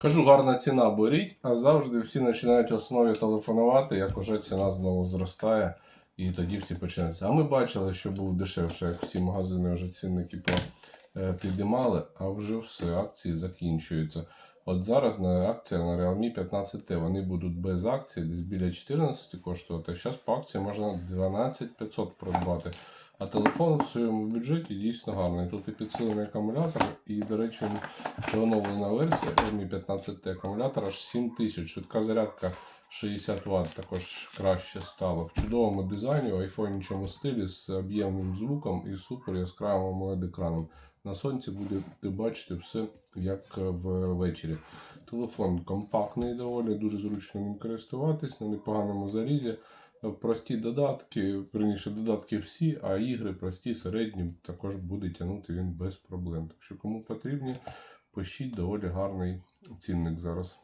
Кажу, гарна ціна, беріть, а завжди всі починають основі телефонувати, як уже ціна знову зростає, і тоді всі починаються. А ми бачили, що був дешевше, як всі магазини вже цінники підіймали, а вже все, акції закінчуються. От зараз акція на Realme 15T, вони будуть без акції, десь біля 14 коштувати, а зараз по акції можна 12500 придбати. А телефон в своєму бюджеті дійсно гарний. Тут і підсилений акумулятор, і, до речі, це оновлена версія Realme 15T, акумулятор аж 7000, швидка зарядка 60 Вт, також краще стало. В чудовому дизайні, в айфонічому стилі, з об'ємним звуком і супер яскравим OLED-екраном. На сонці будете бачити все як ввечері. Телефон компактний доволі, дуже зручно ним користуватись, на непоганому залізі. Прості додатки, верніше додатки всі, а ігри прості, середні, також буде тягнути він без проблем. Так що кому потрібні, пишіть, доволі гарний цінник зараз.